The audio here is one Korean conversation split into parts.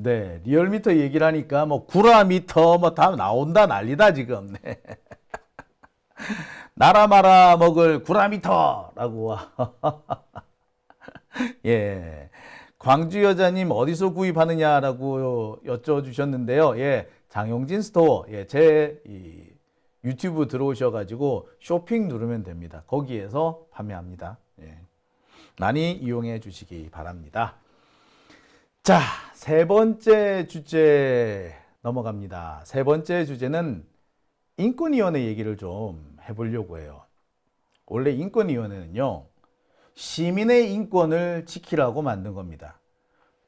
네, 리얼미터 얘기를 하니까 뭐 구라미터 뭐 다 나온다 난리다 지금. 네. 나라 말아 먹을 구라미터라고. 예. 광주 여자님 어디서 구입하느냐라고 여쭤주셨는데요. 예, 장용진 스토어. 예, 제 유튜브 들어오셔가지고 쇼핑 누르면 됩니다. 거기에서 판매합니다. 예. 많이 이용해 주시기 바랍니다. 자, 세 번째 주제 넘어갑니다. 세 번째 주제는 인권위원회 얘기를 좀 해보려고 해요. 원래 인권위원회는요, 시민의 인권을 지키라고 만든 겁니다.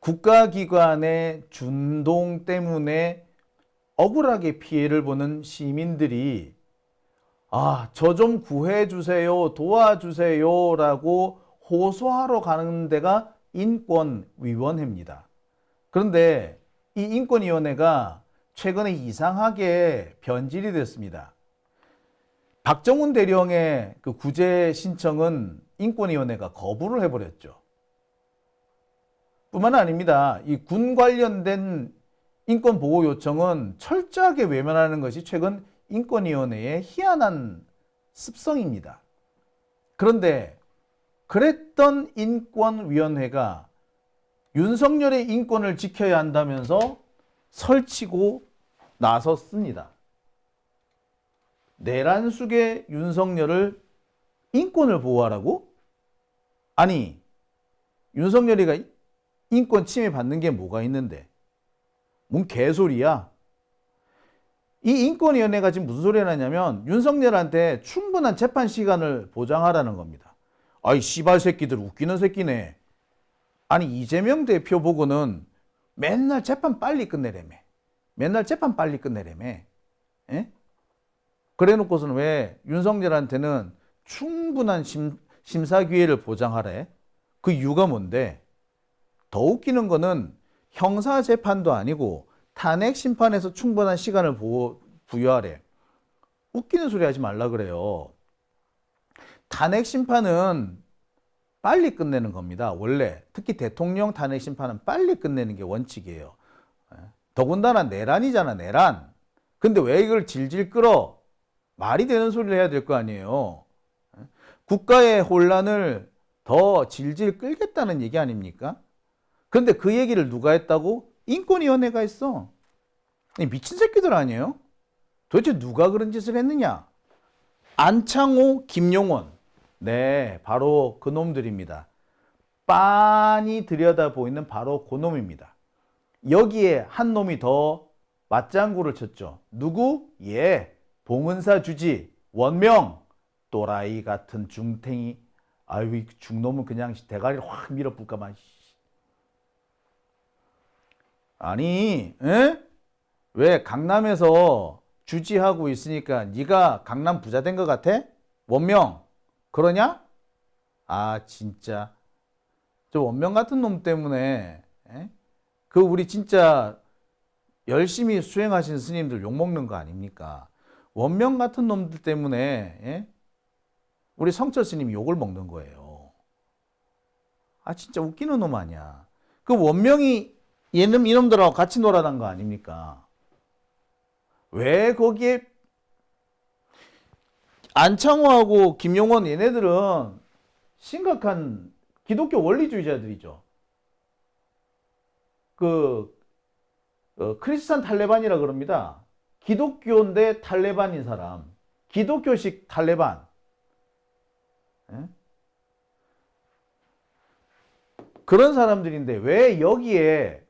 국가기관의 준동 때문에 억울하게 피해를 보는 시민들이 저 좀 구해주세요, 도와주세요 라고 호소하러 가는 데가 인권위원회입니다. 그런데 이 인권위원회가 최근에 이상하게 변질이 됐습니다. 박정훈 대령의 그 구제 신청은 인권위원회가 거부를 해버렸죠. 뿐만 아닙니다. 이 군 관련된 인권보호 요청은 철저하게 외면하는 것이 최근 인권위원회의 희한한 습성입니다. 그런데 그랬던 인권위원회가 윤석열의 인권을 지켜야 한다면서 설치고 나섰습니다. 내란 속의 윤석열을 인권을 보호하라고? 아니, 윤석열이가 인권 침해 받는 게 뭐가 있는데? 뭔 개소리야? 이 인권위원회가 지금 무슨 소리를 하냐면 윤석열한테 충분한 재판 시간을 보장하라는 겁니다. 아이 씨발 새끼들 웃기는 새끼네. 아니 이재명 대표 보고는 맨날 재판 빨리 끝내래매. 맨날 재판 빨리 끝내래매. 에? 그래 놓고서는 왜 윤석열한테는 충분한 심사 기회를 보장하래? 그 이유가 뭔데? 더 웃기는 거는 형사 재판도 아니고 탄핵 심판에서 충분한 시간을 부여하래. 웃기는 소리 하지 말라 그래요. 탄핵 심판은 빨리 끝내는 겁니다. 원래 특히 대통령 탄핵 심판은 빨리 끝내는 게 원칙이에요. 더군다나 내란이잖아, 내란. 근데 왜 이걸 질질 끌어? 말이 되는 소리를 해야 될 거 아니에요. 국가의 혼란을 더 질질 끌겠다는 얘기 아닙니까? 그런데 그 얘기를 누가 했다고? 인권위원회가 했어. 미친 새끼들 아니에요? 도대체 누가 그런 짓을 했느냐? 안창호, 김용원. 네, 바로 그 놈들입니다. 빤히 들여다 보이는 바로 그 놈입니다. 여기에 한 놈이 더 맞장구를 쳤죠. 누구? 예, 봉은사 주지, 원명, 또라이 같은 중탱이. 아유, 이 중놈은 그냥 대가리를 확 밀어붙까만. 아니, 에? 왜 강남에서 주지하고 있으니까 네가 강남 부자 된 것 같아? 원명 그러냐? 아 진짜 저 원명 같은 놈 때문에 그 우리 진짜 열심히 수행하신 스님들 욕먹는 거 아닙니까? 원명 같은 놈들 때문에 우리 성철 스님이 욕을 먹는 거예요. 아 진짜 웃기는 놈 아니야. 그 원명이 이놈들하고 같이 놀아난 거 아닙니까? 왜 거기에 안창호하고 김용원 얘네들은 심각한 기독교 원리주의자들이죠. 크리스찬 탈레반이라 그럽니다. 기독교인데 탈레반인 사람. 기독교식 탈레반. 그런 사람들인데 왜 여기에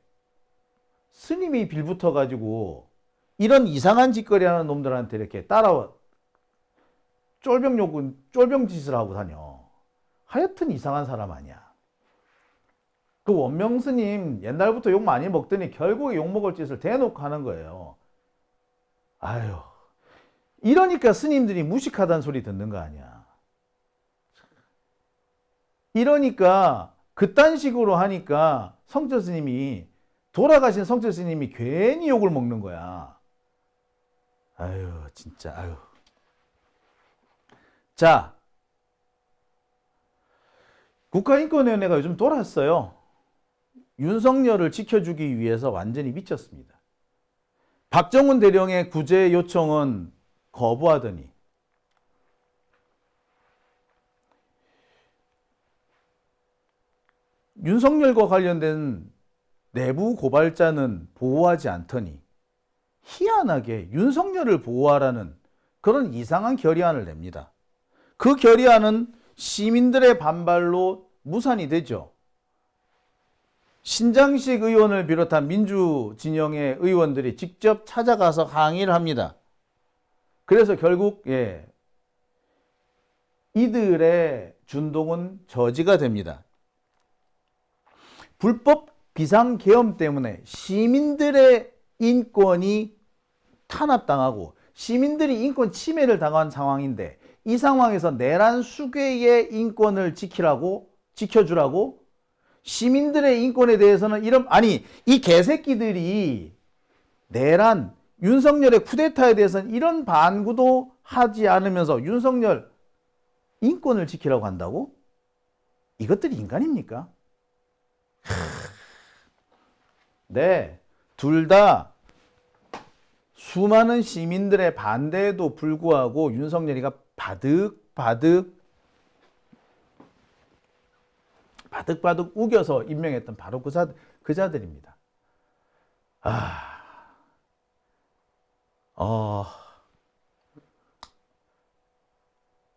스님이 빌붙어 가지고 이런 이상한 짓거리 하는 놈들한테 이렇게 따라와 쫄병 짓을 하고 다녀. 하여튼 이상한 사람 아니야. 그 원명 스님 옛날부터 욕 많이 먹더니 결국에 욕 먹을 짓을 대놓고 하는 거예요. 아유, 이러니까 스님들이 무식하다는 소리 듣는 거 아니야. 이러니까 그딴 식으로 하니까 성철 스님이 돌아가신 성철 스님이 괜히 욕을 먹는 거야. 아유 진짜 아유. 자, 국가인권위원회가 요즘 돌았어요. 윤석열을 지켜주기 위해서 완전히 미쳤습니다. 박정훈 대령의 구제 요청은 거부하더니 윤석열과 관련된 내부 고발자는 보호하지 않더니 희한하게 윤석열을 보호하라는 그런 이상한 결의안을 냅니다. 그 결의안은 시민들의 반발로 무산이 되죠. 신장식 의원을 비롯한 민주 진영의 의원들이 직접 찾아가서 항의를 합니다. 그래서 결국 이들의 준동은 저지가 됩니다. 불법 비상계엄 때문에 시민들의 인권이 탄압당하고 시민들이 인권 침해를 당한 상황인데 이 상황에서 내란 수괴의 인권을 지켜주라고 시민들의 인권에 대해서는 이 개새끼들이 내란 윤석열의 쿠데타에 대해서는 이런 반구도 하지 않으면서 윤석열 인권을 지키라고 한다고? 이것들이 인간입니까? 네, 둘 다 수많은 시민들의 반대에도 불구하고 윤석열이가 바득바득 우겨서 임명했던 바로 그 자들입니다.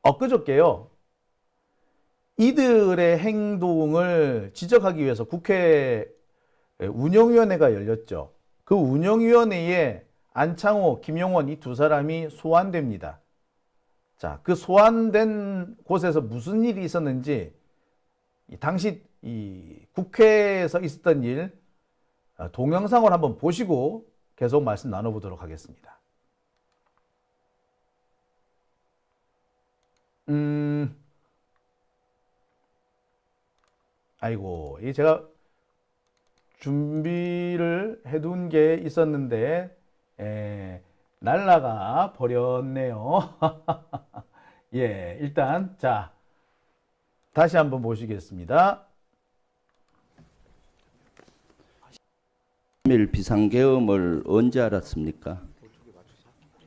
엊그저께요. 이들의 행동을 지적하기 위해서 국회 운영위원회가 열렸죠. 그 운영위원회에 안창호, 김용원 이 두 사람이 소환됩니다. 자, 그 소환된 곳에서 무슨 일이 있었는지 당시 이 국회에서 있었던 일 동영상을 한번 보시고 계속 말씀 나눠보도록 하겠습니다. 아이고, 이 제가 준비를 해둔 게 있었는데 날라가 버렸네요. 예, 일단 자 다시 한번 보시겠습니다. 3일 비상계엄을 언제 알았습니까?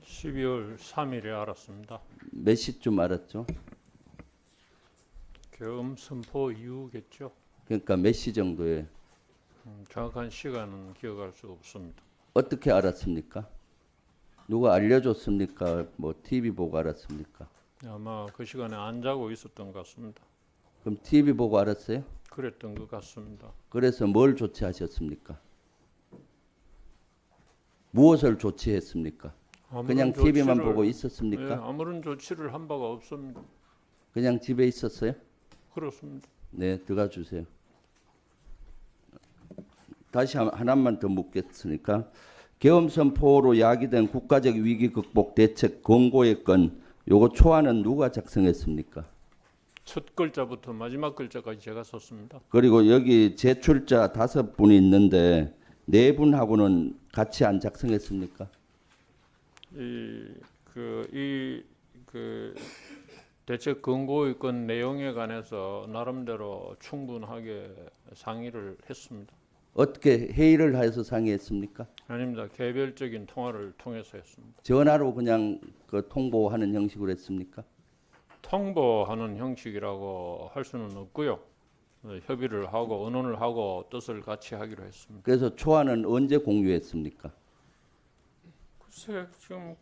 12월 3일에 알았습니다. 몇 시쯤 알았죠? 계엄 선포 이후겠죠. 그러니까 몇 시 정도에? 정확한 시간은 기억할 수 없습니다. 어떻게 알았습니까? 누가 알려줬습니까? 뭐 TV 보고 알았습니까? 아마 그 시간에 안 자고 있었던 것 같습니다. 그럼 TV 보고 알았어요? 그랬던 것 같습니다. 그래서 뭘 조치하셨습니까? 무엇을 조치했습니까? 그냥 TV만 보고 있었습니까? 네, 아무런 조치를 한 바가 없습니다. 그냥 집에 있었어요? 그렇습니다. 네, 들어가 주세요. 다시 하나만 더 묻겠으니까 계엄 선포로 야기된 국가적 위기 극복 대책 권고의 건 요거 초안은 누가 작성했습니까? 첫 글자부터 마지막 글자까지 제가 썼습니다. 그리고 여기 제출자 5분이 있는데 4분하고는 같이 안 작성했습니까? 그 대책 권고의 건 내용에 관해서 나름대로 충분하게 상의를 했습니다. 어떻게 회의를 해서 상의했습니까? 아닙니다. 개별적인 통화를 통해서 했습니다. 전화로 그냥 그 통보하는 형식으로 했습니까? 통보하는 형식이라고 할 수는 없고요. 협의를 하고 의논을 하고 뜻을 같이 하기로 했습니다. 그래서 초안은 언제 공유했습니까? 글쎄 지금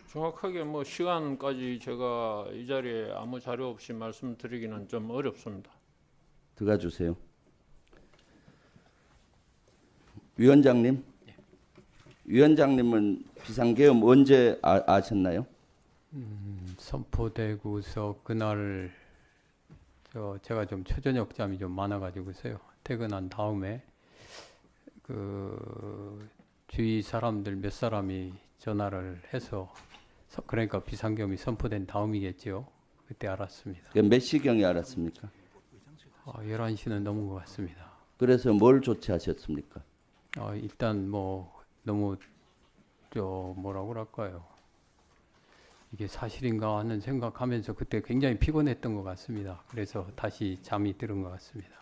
정확하게 뭐 시간까지 제가 이 자리에 아무 자료 없이 말씀드리기는 좀 어렵습니다. 들어가 주세요. 위원장님, 위원장님은 비상계엄 언제 아셨나요? 선포되고서 그날 제가 좀 초저녁 잠이 좀 많아가지고서요. 퇴근한 다음에 그 주위 사람들 몇 사람이 전화를 해서 그러니까 비상계엄이 선포된 다음이겠죠. 그때 알았습니다. 몇 시경에 알았습니까? 11시는 넘은 것 같습니다. 그래서 뭘 조치하셨습니까? 일단 뭐 너무 뭐라고 그럴까요? 이게 사실인가 하는 생각하면서 그때 굉장히 피곤했던 것 같습니다. 그래서 다시 잠이 들은 것 같습니다.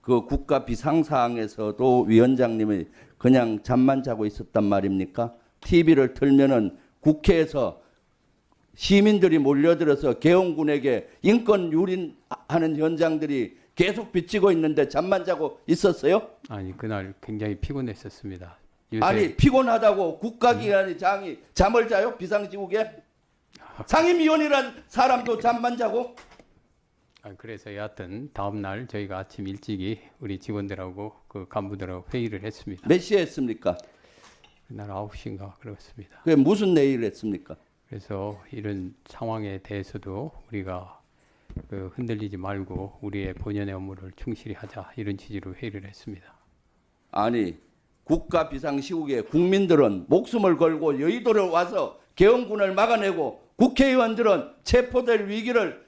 그 국가 비상사항에서도 위원장님이 그냥 잠만 자고 있었단 말입니까? TV를 틀면은 국회에서 시민들이 몰려들어서 계엄군에게 인권 유린하는 현장들이 계속 비치고 있는데 잠만 자고 있었어요? 아니 그날 굉장히 피곤했었습니다. 요새 아니 피곤하다고 국가기관의 장이 잠을 자요? 비상시국에? 상임위원이란 사람도 잠만 자고? 그래서 여하튼 다음 날 저희가 아침 일찍이 우리 직원들하고 그 간부들하고 회의를 했습니다. 몇 시에 했습니까? 그날 9시인가 그렇습니다. 그게 무슨 내일을 했습니까? 그래서 이런 상황에 대해서도 우리가 그 흔들리지 말고 우리의 본연의 업무를 충실히 하자 이런 취지로 회의를 했습니다. 아니 국가 비상시국에 국민들은 목숨을 걸고 여의도를 와서 계엄군을 막아내고 국회의원들은 체포될 위기를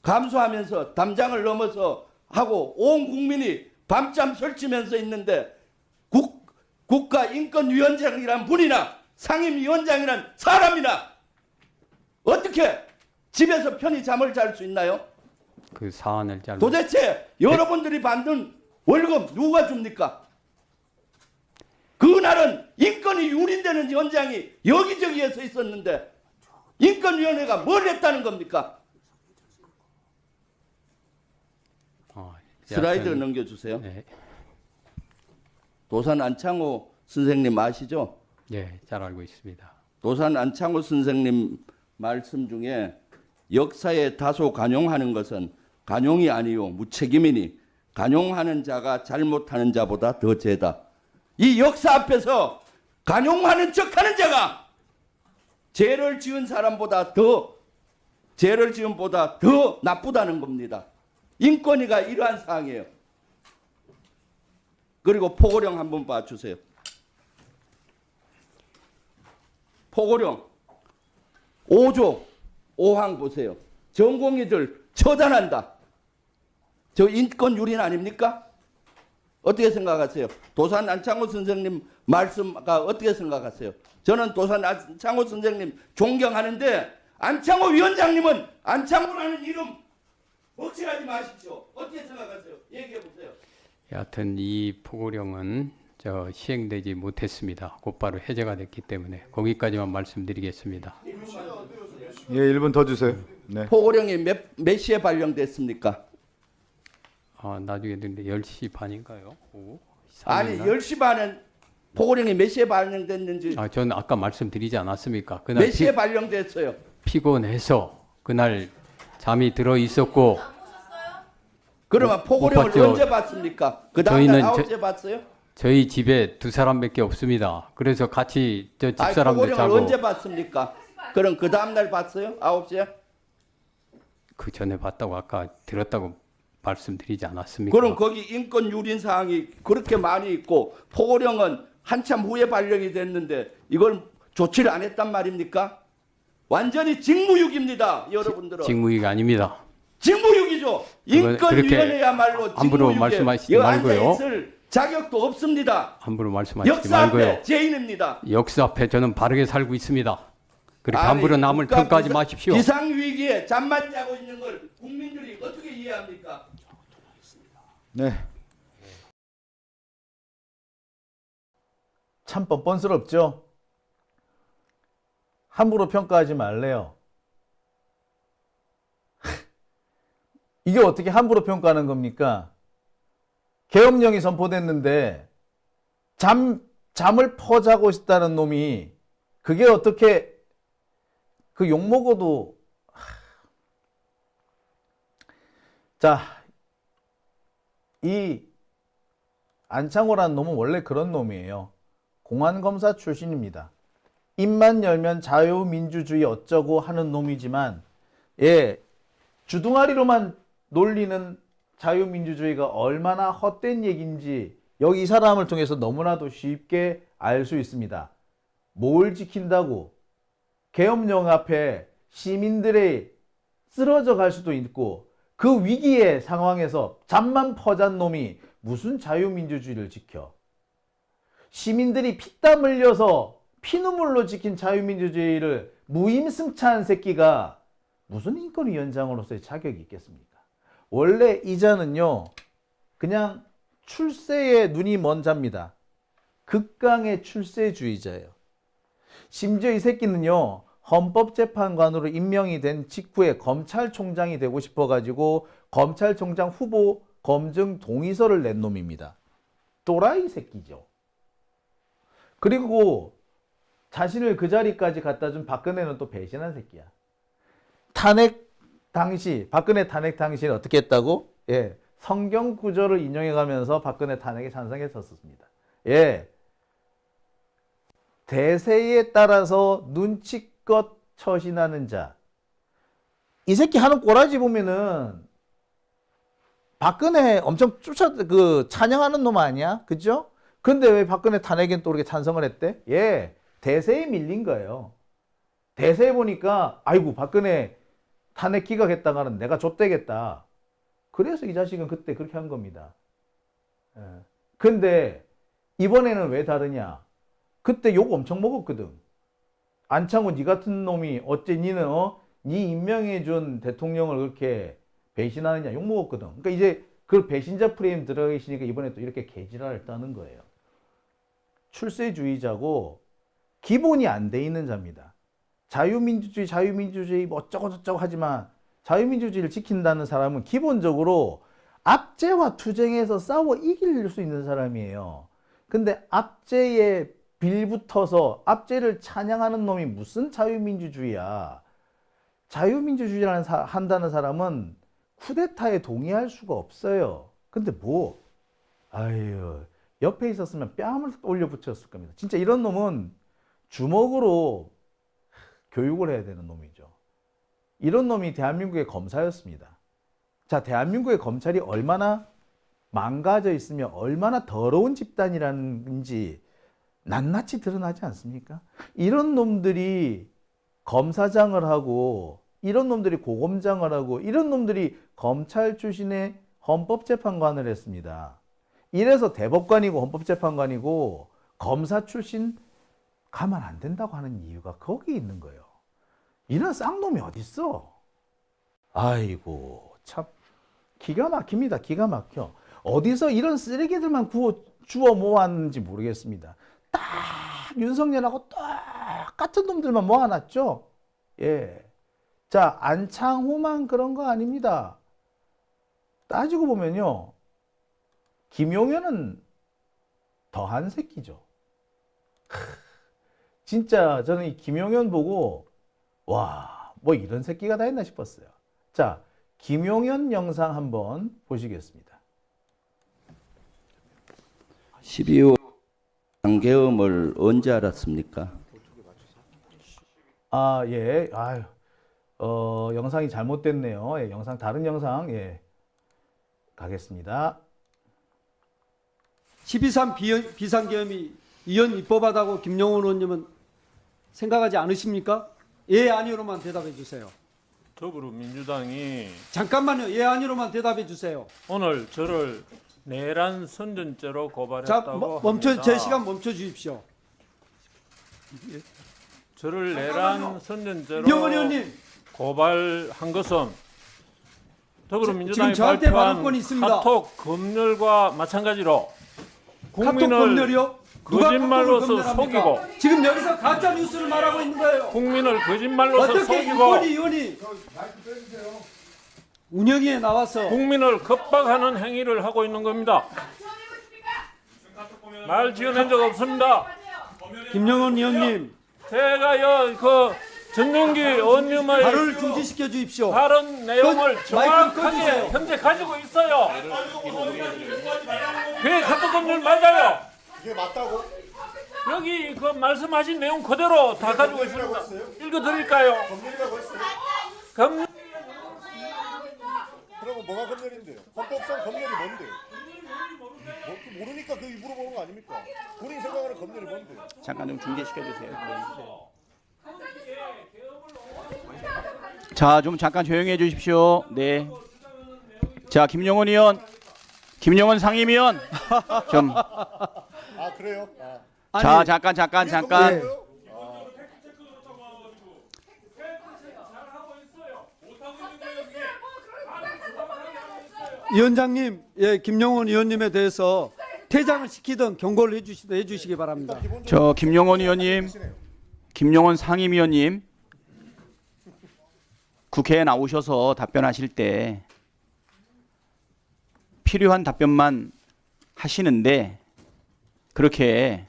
감수하면서 담장을 넘어서 하고 온 국민이 밤잠 설치면서 있는데 국가인권위원장이란 분이나 상임위원장이란 사람이나 어떻게 집에서 편히 잠을 잘 수 있나요? 그 사안을 잘 도대체 여러분들이 받는 월급 누가 줍니까? 그날은 인권이 유린되는 현장이 여기저기에서 있었는데 인권위원회가 뭘 했다는 겁니까? 슬라이드 여하튼, 넘겨주세요. 네, 도산 안창호 선생님 아시죠? 네, 잘 알고 있습니다. 도산 안창호 선생님 말씀 중에 역사에 다소 간용하는 것은 간용이 아니요 무책임이니 간용하는 자가 잘못하는 자보다 더 죄다. 이 역사 앞에서 간용하는 척하는 자가 죄를 지은 사람보다 더 죄를 지은 보다 더 나쁘다는 겁니다. 인권위가 이러한 사항이에요. 그리고 포고령 한번 봐주세요. 포고령 5조 5항 보세요. 전공의들 처단한다. 저 인권 유린 아닙니까? 어떻게 생각하세요? 도산 안창호 선생님 말씀가 어떻게 생각하세요? 저는 도산 안창호 선생님 존경하는데 안창호 위원장님은 안창호라는 이름 먹칠하지 마십시오. 어떻게 생각하세요? 얘기해 보세요. 여하튼 이 포고령은 시행되지 못했습니다. 곧바로 해제가 됐기 때문에 거기까지만 말씀드리겠습니다. 예, 1분 더 주세요. 네. 포고령이 몇 시에 발령됐습니까? 나중에 듣는데 10시 반인가요? 오후? 아니 3일 날? 10시 반에 포고령이 몇 시에 발령됐는지 저는 아까 말씀드리지 않았습니까? 그날 몇 시에 발령됐어요? 피곤해서 그날 잠이 들어 있었고 그러면 포고령을 봤죠. 언제 받습니까? 그 다음날 저희는 9시에 받어요? 저희 집에 두 사람밖에 없습니다. 그래서 같이 저 아니, 집사람들 포고령을 자고 언제 받습니까? 그럼 그 다음날 받어요? 9시에? 그 전에 봤다고 아까 들었다고 말씀드리지 않았습니까? 그럼 거기 인권 유린 사항이 그렇게 많이 있고 포고령은 한참 후에 발령이 됐는데 이걸 조치를 안 했단 말입니까? 완전히 직무유기입니다. 여러분들은. 직무유기가 아닙니다. 직무유기죠. 인권위원회야말로 함부로 직무유기에 말씀하시지 말고요. 앉아있을 자격도 없습니다. 함부로 말씀하시지 역사 말고요. 앞에 죄인입니다. 역사 앞에 저는 바르게 살고 있습니다. 그렇게 아니, 함부로 남을 국가 평가하지 마십시오. 비상위기에 잠만 자고 있는 걸 국민들이 어떻게 이해합니까? 네. 참 뻔뻔스럽죠? 함부로 평가하지 말래요. 이게 어떻게 함부로 평가하는 겁니까? 계엄령이 선포됐는데 잠을 퍼자고 있다는 놈이 그게 어떻게 그 욕먹어도 자, 이 안창호라는 놈은 원래 그런 놈이에요. 공안검사 출신입니다. 입만 열면 자유민주주의 어쩌고 하는 놈이지만 주둥아리로만 놀리는 자유민주주의가 얼마나 헛된 얘기인지 여기 이 사람을 통해서 너무나도 쉽게 알 수 있습니다. 뭘 지킨다고 계엄령 앞에 시민들이 쓰러져 갈 수도 있고 그 위기의 상황에서 잠만 퍼잔 놈이 무슨 자유민주주의를 지켜? 시민들이 피땀 흘려서 피눈물로 지킨 자유민주주의를 무임승차한 새끼가 무슨 인권위원장으로서의 자격이 있겠습니까? 원래 이자는요, 그냥 출세에 눈이 먼 자입니다. 극강의 출세주의자예요. 심지어 이 새끼는요, 헌법재판관으로 임명이 된 직후에 검찰총장이 되고 싶어가지고 검찰총장 후보 검증 동의서를 낸 놈입니다. 또라이 새끼죠. 그리고 자신을 그 자리까지 갖다 준 박근혜는 또 배신한 새끼야. 박근혜 탄핵 당시에 어떻게 했다고? 예, 성경 구절을 인용해 가면서 박근혜 탄핵에 찬성했었습니다. 예. 대세에 따라서 눈치껏 처신하는 자. 이 새끼 하는 꼬라지 보면은 박근혜 엄청 찬양하는 놈 아니야? 그죠? 근데 왜 박근혜 탄핵엔 또 이렇게 찬성을 했대? 예. 대세에 밀린 거예요. 대세에 보니까 아이고 박근혜 탄핵 기각했다가는 내가 좆되겠다. 그래서 이 자식은 그때 그렇게 한 겁니다. 예. 근데 이번에는 왜 다르냐? 그때 욕 엄청 먹었거든. 안창호 니 같은 놈이 어째 니는 니 임명해준 대통령을 그렇게 배신하느냐 욕 먹었거든. 그러니까 이제 그 배신자 프레임 들어가 계시니까 이번에 또 이렇게 개지랄을 떠는 거예요. 출세주의자고 기본이 안 돼 있는 자입니다. 자유민주주의 뭐 어쩌고저쩌고 하지만 자유민주주의를 지킨다는 사람은 기본적으로 압제와 투쟁에서 싸워 이길 수 있는 사람이에요. 근데 압제에 빌붙어서 압제를 찬양하는 놈이 무슨 자유민주주의야. 자유민주주의라는 한다는 사람은 쿠데타에 동의할 수가 없어요. 근데 아유, 옆에 있었으면 뺨을 올려 붙였을 겁니다. 진짜 이런 놈은 주먹으로 교육을 해야 되는 놈이죠. 이런 놈이 대한민국의 검사였습니다. 자, 대한민국의 검찰이 얼마나 망가져 있으며 얼마나 더러운 집단이라는지 낱낱이 드러나지 않습니까? 이런 놈들이 검사장을 하고 이런 놈들이 고검장을 하고 이런 놈들이 검찰 출신의 헌법재판관을 했습니다. 이래서 대법관이고 헌법재판관이고 검사 출신 가만 안 된다고 하는 이유가 거기 있는 거예요. 이런 쌍놈이 어딨어? 아이고 참 기가 막힙니다. 기가 막혀. 어디서 이런 쓰레기들만 주워 모았는지 모르겠습니다. 딱 윤석열하고 똑같은 놈들만 모아놨죠. 예. 자, 안창호만 그런 거 아닙니다. 따지고 보면요, 김용현은 더한 새끼죠. 진짜 저는 이 김용현 보고 와, 뭐 이런 새끼가 다 있나 싶었어요. 자, 김용현 영상 한번 보시겠습니다. 12호 장계엄을 언제 알았습니까? 아, 예. 아유. 영상이 잘못됐네요. 예, 다른 영상, 예. 가겠습니다. 12.3 비상계엄이 이현 입법하다고 김용훈 의원님은 생각하지 않으십니까? 예, 아니로만 대답해 주세요. 더불어민주당이 잠깐만요. 예, 아니로만 대답해 주세요. 오늘 저를 내란 선전죄로 자, 고발했다고 멈춰 합니다. 제 시간 멈춰 주십시오. 저를 내란 선전죄로 김용훈 의원님, 고발한 것은 더불어민주당이 지금 저한테 발표한 발언권이 있습니다. 카톡 검열과 마찬가지로 카톡 국민을 검열이요? 누가 거짓말로서 카톡을 검열합니까? 속이고 지금 여기서 가짜 뉴스를 말하고 있는 거예요. 국민을 거짓말로서 어떻게 속이고 유권위 의원이 운영위에 나와서 국민을 겁박하는 행위를 하고 있는 겁니다. 말 지어낸 적 없습니다. 김용훈 의원님 제가요 그 전용기 의원님의 발언을 중지시켜 주십시오. 발언 내용을 마이크 정확하게 꺼주세요. 현재 가지고 있어요. 그게 카톡 검열 맞아요. 이게 맞다고? 여기 그 말씀하신 내용 그대로 다 가지고 있습니다. 읽어드릴까요? 검열이라고 했어요? 검 그러면 뭐가 검열인데요? 헌법상 검열이 뭔데요? 모르니까 그 물어보는 거 아닙니까? 본인 생각하는 검열이 뭔데요? 잠깐 좀 중계시켜 주세요. 자, 좀 잠깐 조용히 해 주십시오. 네. 자, 김용훈 의원, 김용훈 상임위원 좀. 아 그래요? 아. 자, 잠깐. 네. 위원장님, 예, 김영원 의원님에 대해서 퇴장을 시키든 경고를 해주시기 바랍니다. 저 김용원 의원님, 김용원 상임위원님, 국회에 나오셔서 답변하실 때 필요한 답변만 하시는데 그렇게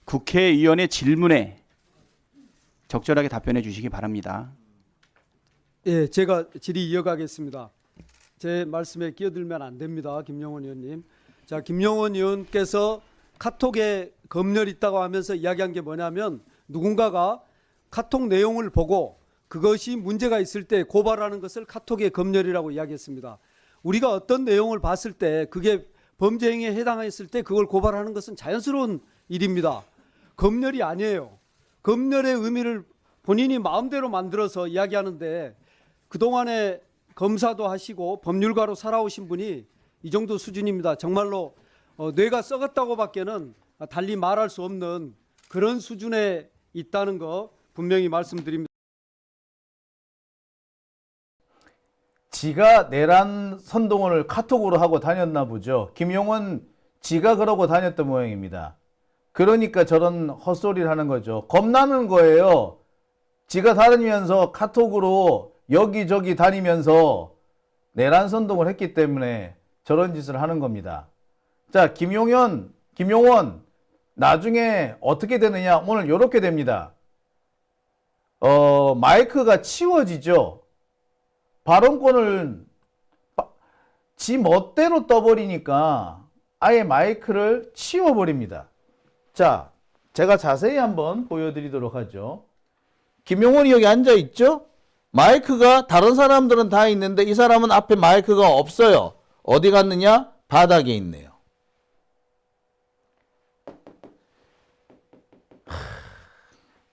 국회의원의 질문에 적절하게 답변해 주시기 바랍니다. 예, 제가 질의 이어가겠습니다. 제 말씀에 끼어들면 안 됩니다, 김영원 의원님. 자, 김영원 의원께서 카톡에 검열이 있다고 하면서 이야기한 게 뭐냐면 누군가가 카톡 내용을 보고 그것이 문제가 있을 때 고발하는 것을 카톡의 검열이라고 이야기했습니다. 우리가 어떤 내용을 봤을 때 그게 범죄 행위에 해당했을 때 그걸 고발하는 것은 자연스러운 일입니다. 검열이 아니에요. 검열의 의미를 본인이 마음대로 만들어서 이야기하는데 그동안에 검사도 하시고 법률가로 살아오신 분이 이 정도 수준입니다. 정말로 뇌가 썩었다고 밖에는 달리 말할 수 없는 그런 수준에 있다는 거 분명히 말씀드립니다. 지가 내란 선동을 카톡으로 하고 다녔나 보죠. 김용원 지가 그러고 다녔던 모양입니다. 그러니까 저런 헛소리를 하는 거죠. 겁나는 거예요. 지가 다니면서 카톡으로 여기저기 다니면서 내란 선동을 했기 때문에 저런 짓을 하는 겁니다. 자, 김용원 나중에 어떻게 되느냐? 오늘 이렇게 됩니다. 마이크가 치워지죠. 발언권을 지 멋대로 떠버리니까 아예 마이크를 치워버립니다. 자, 제가 자세히 한번 보여드리도록 하죠. 김용원이 여기 앉아있죠? 마이크가 다른 사람들은 다 있는데 이 사람은 앞에 마이크가 없어요. 어디 갔느냐? 바닥에 있네요.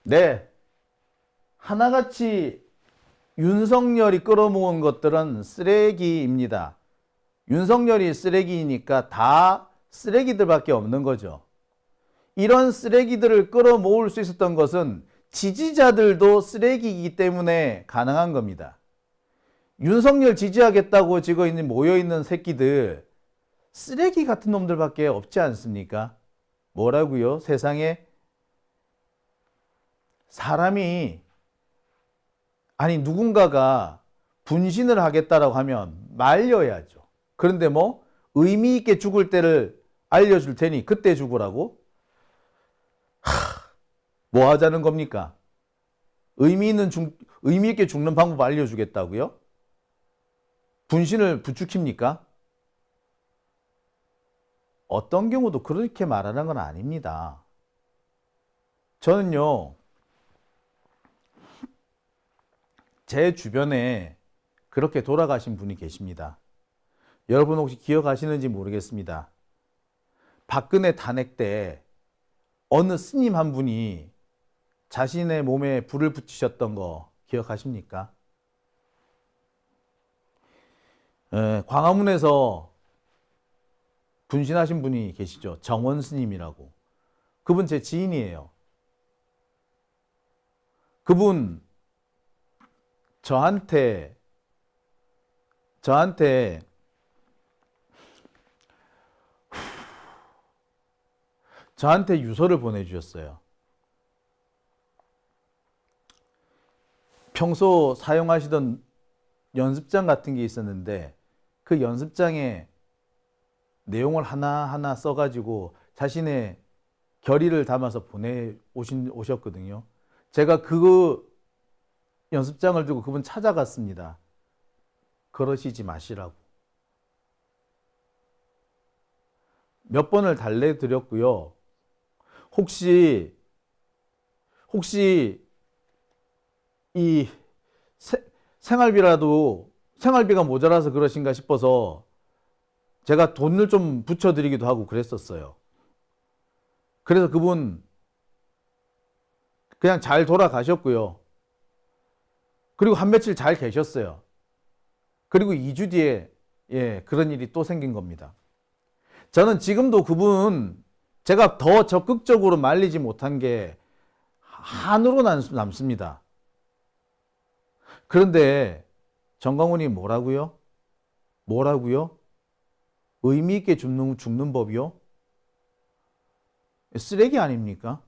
네, 하나같이 윤석열이 끌어모은 것들은 쓰레기입니다. 윤석열이 쓰레기니까 다 쓰레기들밖에 없는 거죠. 이런 쓰레기들을 끌어모을 수 있었던 것은 지지자들도 쓰레기이기 때문에 가능한 겁니다. 윤석열 지지하겠다고 지금 모여있는 새끼들 쓰레기 같은 놈들밖에 없지 않습니까? 뭐라고요? 세상에 사람이 아니 누군가가 분신을 하겠다라고 하면 말려야죠. 그런데 뭐 의미 있게 죽을 때를 알려줄 테니 그때 죽으라고? 뭐 하자는 겁니까? 의미 있게 죽는 방법 알려주겠다고요? 분신을 부추깁니까? 어떤 경우도 그렇게 말하는 건 아닙니다. 저는요, 제 주변에 그렇게 돌아가신 분이 계십니다. 여러분 혹시 기억하시는지 모르겠습니다. 박근혜 탄핵 때 어느 스님 한 분이 자신의 몸에 불을 붙이셨던 거 기억하십니까? 광화문에서 분신하신 분이 계시죠. 정원 스님이라고. 그분 제 지인이에요. 그분 저한테 유서를 보내주셨어요. 평소 사용하시던 연습장 같은 게 있었는데 그 연습장에 내용을 하나하나 써가지고 자신의 결의를 담아서 오셨거든요. 제가 그 연습장을 두고 그분 찾아갔습니다. 그러시지 마시라고. 몇 번을 달래드렸고요. 혹시 이 생활비가 모자라서 그러신가 싶어서 제가 돈을 좀 붙여드리기도 하고 그랬었어요. 그래서 그분 그냥 잘 돌아가셨고요. 그리고 한 며칠 잘 계셨어요. 그리고 2주 뒤에 그런 일이 또 생긴 겁니다. 저는 지금도 그분 제가 더 적극적으로 말리지 못한 게 한으로 남습니다. 그런데 정광훈이 뭐라고요? 뭐라고요? 의미 있게 죽는 법이요? 쓰레기 아닙니까?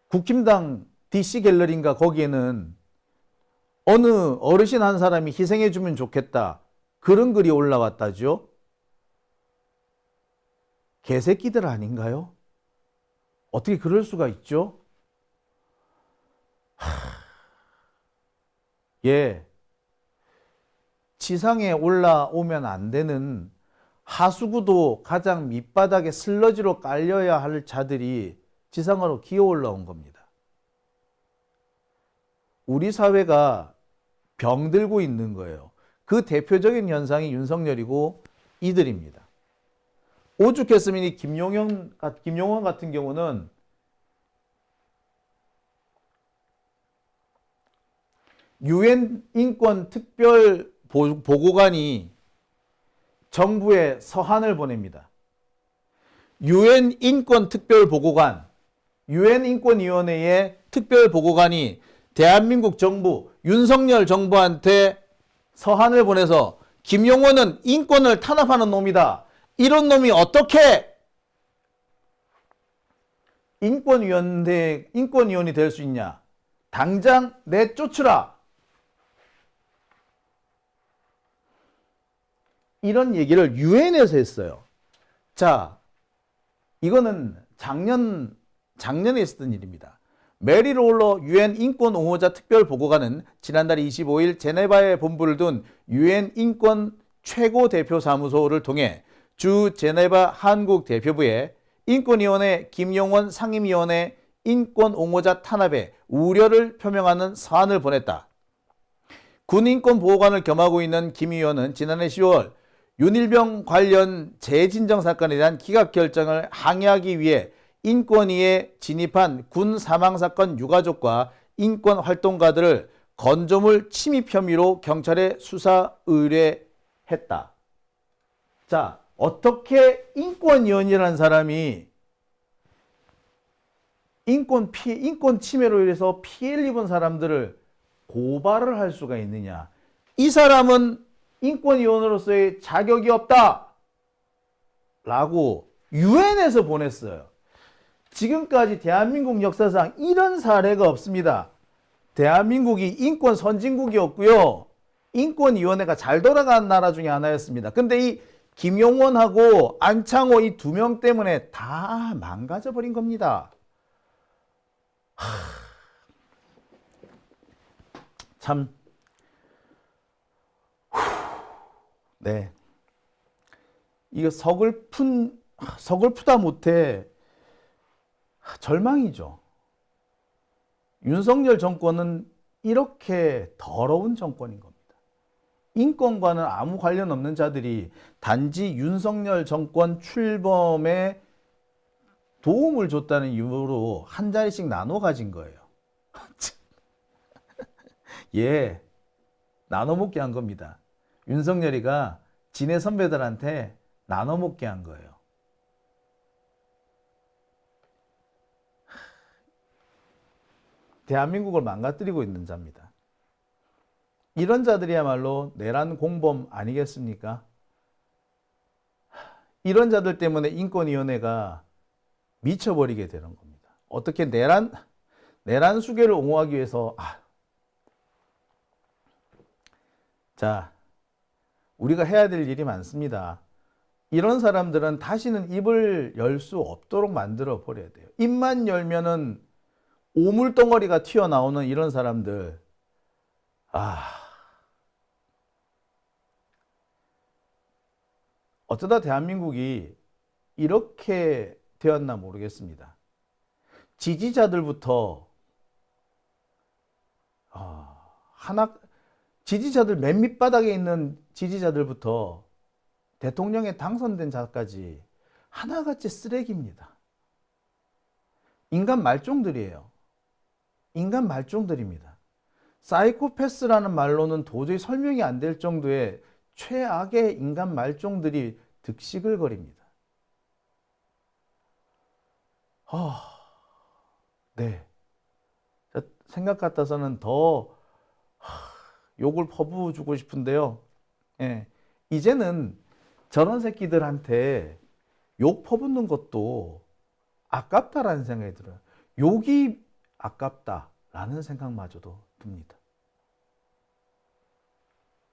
국힘당 DC 갤러리인가 거기에는 어느 어르신 한 사람이 희생해 주면 좋겠다. 그런 글이 올라왔다죠. 개새끼들 아닌가요? 어떻게 그럴 수가 있죠? 예. 지상에 올라오면 안 되는 하수구도 가장 밑바닥에 슬러지로 깔려야 할 자들이 지상으로 기어 올라온 겁니다. 우리 사회가 병들고 있는 거예요. 그 대표적인 현상이 윤석열이고 이들입니다. 오죽했으면 이 김용원 같은 경우는 유엔 인권 특별 보고관이 정부에 서한을 보냅니다. 유엔 인권 특별 보고관, 유엔 인권위원회의 특별 보고관이 대한민국 정부, 윤석열 정부한테 서한을 보내서 김용원은 인권을 탄압하는 놈이다. 이런 놈이 어떻게 인권위원이 될 수 있냐? 당장 내쫓으라. 이런 얘기를 유엔에서 했어요. 자, 이거는 작년에 있었던 일입니다. 메리 롤러 유엔 인권 옹호자 특별 보고관은 지난달 25일 제네바에 본부를 둔 유엔 인권 최고 대표 사무소를 통해 주 제네바 한국 대표부에 인권위원회 김용원 상임위원회 인권 옹호자 탄압에 우려를 표명하는 서한을 보냈다. 군인권보호관을 겸하고 있는 김 의원은 지난해 10월 윤일병 관련 재진정 사건에 대한 기각 결정을 항의하기 위해 인권위에 진입한 군 사망사건 유가족과 인권활동가들을 건조물 침입 혐의로 경찰에 수사 의뢰했다. 자, 어떻게 인권위원이라는 사람이 인권 침해로 인해서 피해를 입은 사람들을 고발을 할 수가 있느냐? 이 사람은 인권위원으로서의 자격이 없다 라고 유엔에서 보냈어요. 지금까지 대한민국 역사상 이런 사례가 없습니다. 대한민국이 인권 선진국이었고요. 인권위원회가 잘 돌아가는 나라 중에 하나였습니다. 근데 이 김용원하고 안창호 이 두 명 때문에 다 망가져버린 겁니다. 참. 네. 이거 서글프다 못해 절망이죠. 윤석열 정권은 이렇게 더러운 정권인 겁니다. 인권과는 아무 관련 없는 자들이 단지 윤석열 정권 출범에 도움을 줬다는 이유로 한 자리씩 나눠 가진 거예요. 예, 나눠 먹게 한 겁니다. 윤석열이가 지네 선배들한테 나눠 먹게 한 거예요. 대한민국을 망가뜨리고 있는 자입니다. 이런 자들이야말로 내란 공범 아니겠습니까? 이런 자들 때문에 인권위원회가 미쳐버리게 되는 겁니다. 어떻게 내란 수괴를 옹호하기 위해서 자, 우리가 해야 될 일이 많습니다. 이런 사람들은 다시는 입을 열 수 없도록 만들어 버려야 돼요. 입만 열면은 오물덩어리가 튀어나오는 이런 사람들. 어쩌다 대한민국이 이렇게 되었나 모르겠습니다. 지지자들부터 지지자들 맨 밑바닥에 있는 지지자들부터 대통령에 당선된 자까지 하나같이 쓰레기입니다. 인간 말종들이에요. 인간 말종들입니다. 사이코패스라는 말로는 도저히 설명이 안 될 정도의 최악의 인간 말종들이 득식을 거립니다. 네. 생각 같아서는 더 욕을 퍼부어주고 싶은데요. 예, 이제는 저런 새끼들한테 욕 퍼붓는 것도 아깝다라는 생각이 들어요. 욕이 아깝다라는 생각마저도 듭니다.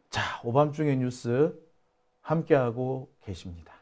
자, 오밤중의 뉴스 함께하고 계십니다.